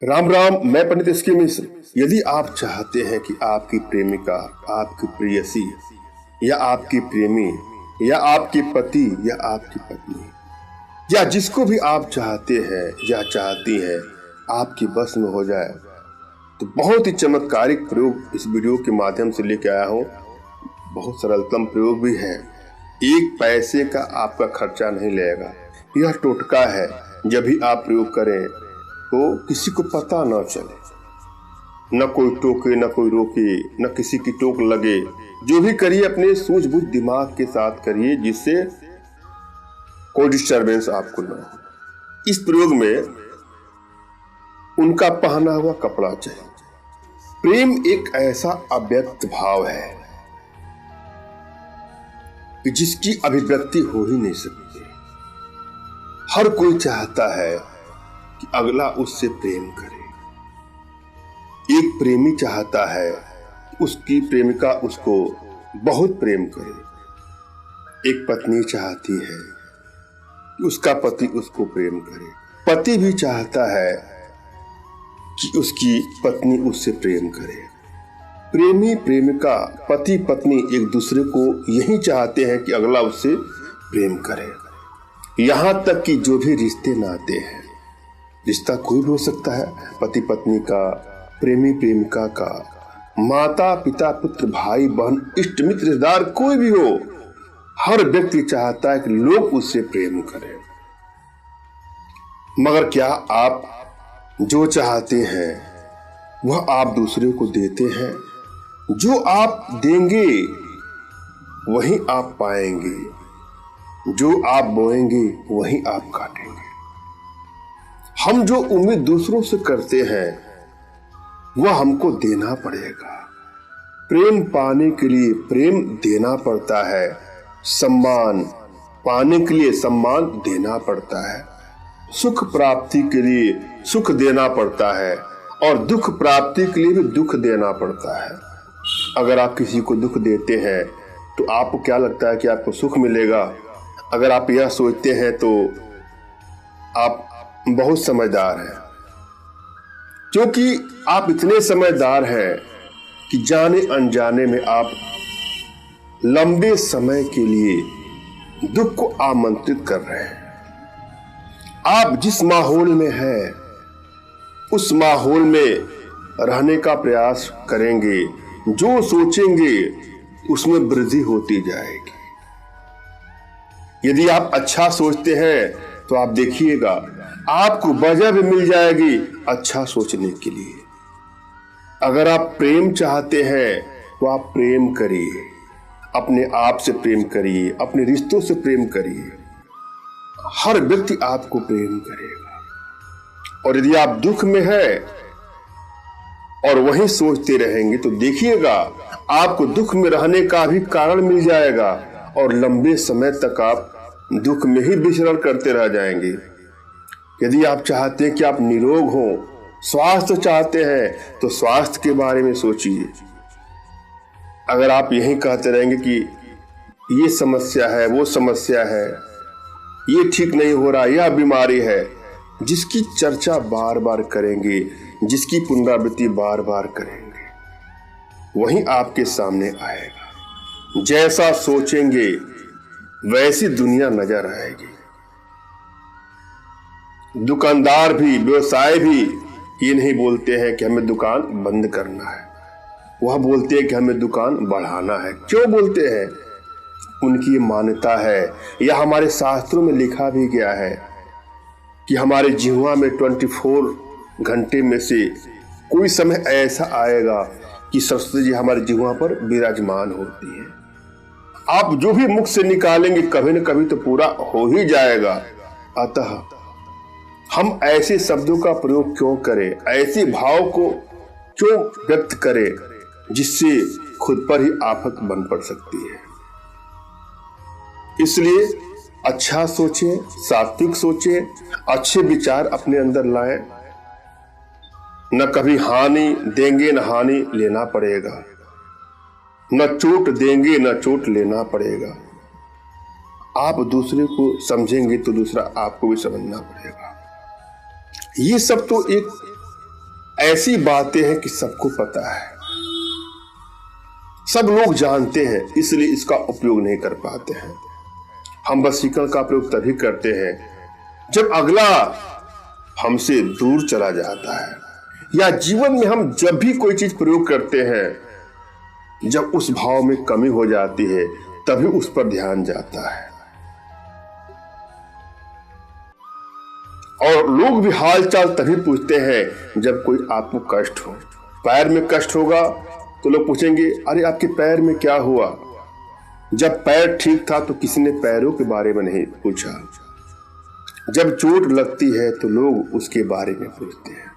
राम राम। मैं पंडित एसके मिश्र। यदि आप चाहते हैं कि आपकी प्रेमिका, आपकी प्रेयसी या आपकी प्रेमी या आपके पति या आपकी पत्नी या जिसको भी आप चाहते हैं या चाहती हैं आपकी बस में हो जाए, तो बहुत ही चमत्कारिक प्रयोग इस वीडियो के माध्यम से लेके आया हूँ। बहुत सरलतम प्रयोग भी है, एक पैसे का आपका खर्चा नहीं लगेगा। यह टोटका है, जब भी आप प्रयोग करें तो किसी को पता न चले, न कोई टोके न कोई रोके, न किसी की टोक लगे। जो भी करिए अपने सूझबूझ दिमाग के साथ करिए, जिससे कोई डिस्टरबेंस आपको न हो। इस प्रयोग में उनका पहना हुआ कपड़ा चाहिए। प्रेम एक ऐसा अव्यक्त भाव है कि जिसकी अभिव्यक्ति हो ही नहीं सकती। हर कोई चाहता है कि अगला उससे प्रेम करे। एक प्रेमी चाहता है कि उसकी प्रेमिका उसको बहुत प्रेम करे। एक पत्नी चाहती है कि उसका पति उसको प्रेम करे। पति भी चाहता है कि उसकी पत्नी उससे प्रेम करे। प्रेमी प्रेमिका, पति पत्नी एक दूसरे को यही चाहते हैं कि अगला उससे प्रेम करे। यहां तक कि जो भी रिश्ते नाते हैं, रिश्ता कोई भी हो सकता है, पति पत्नी का, प्रेमी प्रेमिका का, माता पिता पुत्र भाई बहन इष्ट मित्र रिश्तेदार कोई भी हो, हर व्यक्ति चाहता है कि लोग उससे प्रेम करें। मगर क्या आप जो चाहते हैं वह आप दूसरे को देते हैं? जो आप देंगे वही आप पाएंगे, जो आप बोएंगे वही आप काटेंगे। हम जो उम्मीद दूसरों से करते हैं वह हमको देना पड़ेगा। प्रेम पाने के लिए प्रेम देना पड़ता है, सम्मान पाने के लिए सम्मान देना पड़ता है, सुख प्राप्ति के लिए सुख देना पड़ता है और दुख प्राप्ति के लिए भी दुख देना पड़ता है। अगर आप किसी को दुख देते हैं तो आपको क्या लगता है कि आपको सुख मिलेगा? अगर आप यह सोचते हैं तो आप बहुत समझदार हैं, क्योंकि आप इतने समझदार हैं कि जाने अनजाने में आप लंबे समय के लिए दुख को आमंत्रित कर रहे हैं। आप जिस माहौल में हैं उस माहौल में रहने का प्रयास करेंगे, जो सोचेंगे उसमें वृद्धि होती जाएगी। यदि आप अच्छा सोचते हैं तो आप देखिएगा आपको वजह भी मिल जाएगी अच्छा सोचने के लिए। अगर आप प्रेम चाहते हैं तो आप प्रेम करिए, अपने आप से प्रेम करिए, अपने रिश्तों से प्रेम करिए। हर व्यक्ति आपको प्रेम करेगा। और यदि आप दुख में हैं और वही सोचते रहेंगे तो देखिएगा आपको दुख में रहने का भी कारण मिल जाएगा और लंबे समय तक आप दुख में ही विचरण करते रह जाएंगे। यदि आप चाहते हैं कि आप निरोग हो, स्वास्थ्य चाहते हैं तो स्वास्थ्य के बारे में सोचिए। अगर आप यही कहते रहेंगे कि ये समस्या है, वो समस्या है, ये ठीक नहीं हो रहा, यह बीमारी है, जिसकी चर्चा बार बार करेंगे, जिसकी पुनरावृत्ति बार बार करेंगे, वही आपके सामने आएगा। जैसा सोचेंगे वैसी दुनिया नजर आएगी। दुकानदार भी, व्यवसाय भी ये नहीं बोलते हैं कि हमें दुकान बंद करना है, वह बोलते हैं कि हमें दुकान बढ़ाना है। क्यों बोलते हैं? उनकी मान्यता है, या हमारे शास्त्रों में लिखा भी गया है कि हमारे जिह्वा में 24 घंटे में से कोई समय ऐसा आएगा कि सरस्वती जी हमारे जिह्वा पर विराजमान होती है। आप जो भी मुख से निकालेंगे कभी न कभी तो पूरा हो ही जाएगा। अतः हम ऐसे शब्दों का प्रयोग क्यों करें, ऐसे भाव को क्यों व्यक्त करें जिससे खुद पर ही आफत बन पड़ सकती है। इसलिए अच्छा सोचें, सात्विक सोचें, अच्छे विचार अपने अंदर लाएं। न कभी हानि देंगे न हानि लेना पड़ेगा, न चोट देंगे न चोट लेना पड़ेगा। आप दूसरे को समझेंगे तो दूसरा आपको भी समझना पड़ेगा। ये सब तो एक ऐसी बातें हैं कि सबको पता है, सब लोग जानते हैं, इसलिए इसका उपयोग नहीं कर पाते हैं। हम वशीकरण का प्रयोग तभी करते हैं जब अगला हमसे दूर चला जाता है, या जीवन में हम जब भी कोई चीज प्रयोग करते हैं, जब उस भाव में कमी हो जाती है तभी उस पर ध्यान जाता है। और लोग भी हाल चाल तभी पूछते हैं जब कोई आपको कष्ट हो। पैर में कष्ट होगा तो लोग पूछेंगे, अरे आपके पैर में क्या हुआ? जब पैर ठीक था तो किसी ने पैरों के बारे में नहीं पूछा। जब चोट लगती है तो लोग उसके बारे में पूछते हैं।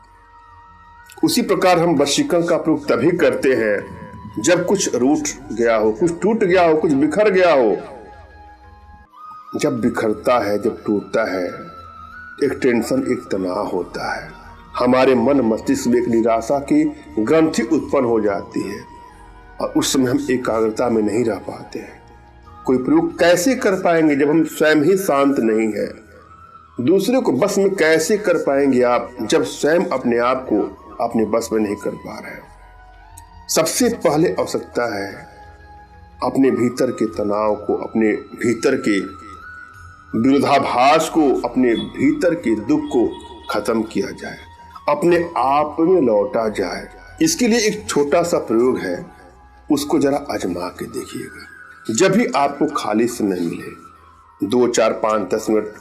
उसी प्रकार हम वशीकरण का प्रयोग तभी करते हैं जब कुछ रूठ गया हो, कुछ टूट गया हो, कुछ बिखर गया हो। जब बिखरता है, जब टूटता है, एक टेंशन, एक तनाव होता है। हमारे मन मस्तिष्क में एक निराशा की ग्रंथि उत्पन्न हो जाती है और उस समय हम एकाग्रता में नहीं रह पाते हैं। कोई प्रयोग कैसे कर पाएंगे जब हम स्वयं ही शांत नहीं है? दूसरे को बस में कैसे कर पाएंगे आप जब स्वयं अपने आप को अपने बस में नहीं कर पा रहे? सबसे पहले आवश्यकता है अपने भीतर के तनाव को, अपने भीतर के विरोधाभास को, अपने भीतर के दुख को खत्म किया जाए, अपने आप में लौटा जाए। इसके लिए एक छोटा सा प्रयोग है, उसको जरा आजमा के देखिएगा। जब भी आपको खाली समय मिले, 2, 4, 5, 10 मिनट,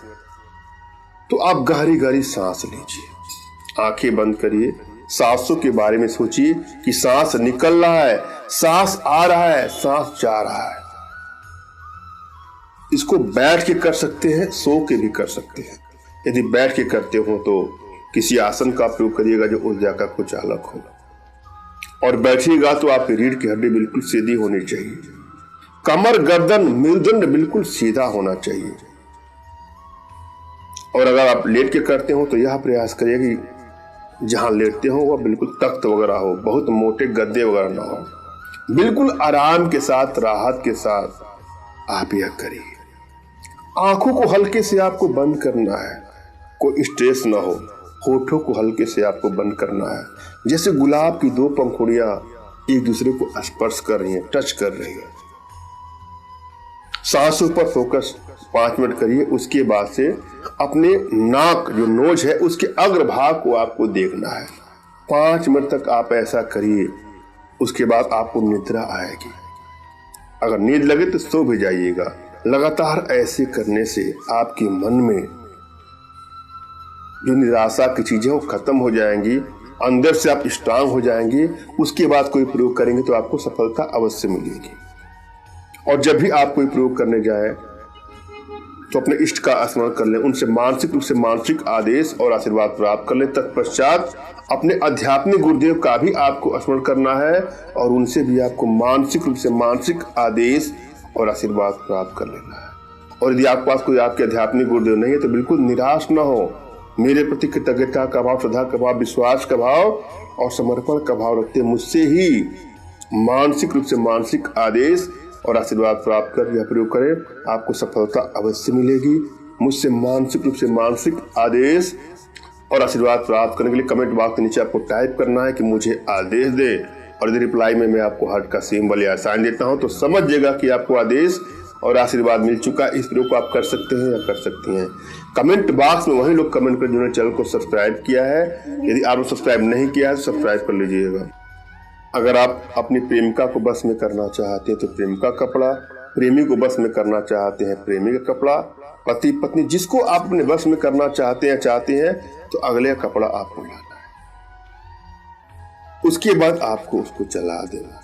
तो आप गहरी गहरी सांस लीजिए, आंखें बंद करिए, सांसों के बारे में सोचिए कि सांस निकल रहा है, सांस आ रहा है, सांस जा रहा है। इसको बैठ के कर सकते हैं, सो के भी कर सकते हैं। यदि बैठ के करते हो तो किसी आसन का प्रयोग करिएगा जो ऊर्जा का कुछ अलग हो, और बैठिएगा तो आपकी रीढ़ की हड्डी बिल्कुल सीधी होनी चाहिए, कमर, गर्दन, मेरुदंड बिल्कुल सीधा होना चाहिए। और अगर आप लेट के करते हो तो यह प्रयास करिए कि जहां लेटते हो वह बिल्कुल तख्त वगैरह हो, बहुत मोटे गद्दे वगैरह ना हो। बिल्कुल आराम के साथ, राहत के साथ आप यह करिए। आंखों को हल्के से आपको बंद करना है, कोई स्ट्रेस ना हो। होठों को हल्के से आपको बंद करना है, जैसे गुलाब की 2 पंखुड़ियां एक दूसरे को स्पर्श कर रही हैं, टच कर रही हैं। सांसों पर फोकस 5 मिनट करिए। उसके बाद से अपने नाक जो नोज है उसके अग्रभाग को आपको देखना है। 5 मिनट तक आप ऐसा करिए। उसके बाद आपको निद्रा आएगी। अगर नींद लगे तो सो भी जाइएगा। लगातार ऐसे करने से आपके मन में जो निराशा की चीजें वो खत्म हो जाएंगी, अंदर से आप स्ट्रांग हो जाएंगे। उसके बाद कोई प्रयोग करेंगे तो आपको सफलता अवश्य मिलेगी। और जब भी आप कोई प्रयोग करने जाए तो अपने इष्ट का स्मरण कर लें, उनसे मानसिक रूप से मानसिक आदेश और आशीर्वाद प्राप्त कर लें। तत्पश्चात अपने आध्यात्मिक गुरुदेव का भी आपको स्मरण करना है और उनसे भी आपको मानसिक रूप से मानसिक आदेश और आशीर्वाद प्राप्त कर लेना है। और यदि आपके पास कोई आपके आध्यात्मिक गुरुदेव नहीं है तो बिल्कुल निराश न हो। मेरे प्रति कृतज्ञता का भाव, श्रद्धा का भाव, विश्वास का भाव और समर्पण का भाव रखते मुझसे ही मानसिक रूप से मानसिक आदेश और आशीर्वाद प्राप्त कर यह प्रयोग करें, आपको सफलता अवश्य मिलेगी। मुझसे मानसिक रूप से मानसिक आदेश और आशीर्वाद प्राप्त करने के लिए कमेंट बॉक्स के नीचे आपको टाइप करना है कि मुझे आदेश दे, और यदि रिप्लाई में मैं आपको हार्ट का सिंबल या साइन देता हूं तो समझिएगा कि आपको आदेश और आशीर्वाद मिल चुका। इस प्रयोग को आप कर सकते हैं या कर सकती हैं। कमेंट बॉक्स में वही लोग कमेंट कर जिन्होंने चैनल को सब्सक्राइब किया है। यदि आपने सब्सक्राइब नहीं किया है तो सब्सक्राइब कर लीजिएगा। अगर आप अपनी प्रेमिका को बस में करना चाहते हैं तो प्रेमिका का कपड़ा, प्रेमी को बस में करना चाहते हैं प्रेमी का कपड़ा, पति पत्नी जिसको आप अपने बस में करना चाहते हैं तो अगले कपड़ा आपको लाना है। उसके बाद आपको उसको जला देना।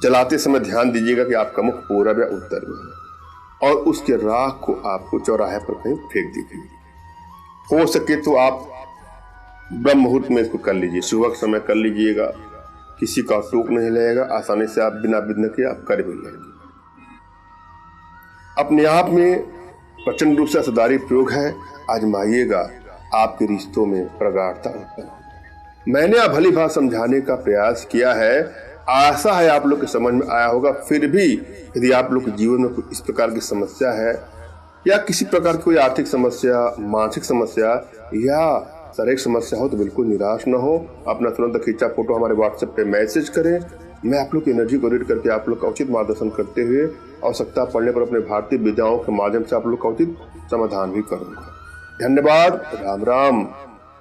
जलाते समय ध्यान दीजिएगा कि आपका मुख पूरब या उत्तर में है, और उसके राख को आपको चौराहे पर कहीं फेंक दीजिए। हो सके तो आप ब्रह्म मुहूर्त में इसको कर लीजिए, सुबह समय कर लीजिएगा। किसी का टोक नहीं लगेगा, आसानी से आप बिना विघ्न के आप कर भी लेंगे। अपने आप में प्रचंड रूप से असरदारी प्रयोग है, आजमाइएगा, आपके रिश्तों में प्रगाढ़ता उत्पन्न। मैंने आप भली भांति समझाने का प्रयास किया है, आशा है आप लोग के समझ में आया होगा। फिर भी यदि आप लोग के जीवन में कोई इस प्रकार की समस्या है या किसी प्रकार की कोई आर्थिक समस्या, मानसिक समस्या या शारीरिक समस्या हो तो बिल्कुल निराश न हो। अपना तुरंत खींचा फोटो हमारे व्हाट्सएप पे मैसेज करें। मैं आप लोग की एनर्जी को रीड करके आप लोग का उचित मार्गदर्शन करते हुए आवश्यकता पड़ने पर अपने भारतीय विद्याओं के माध्यम से आप लोग का उचित समाधान भी करूंगा। धन्यवाद। राम राम।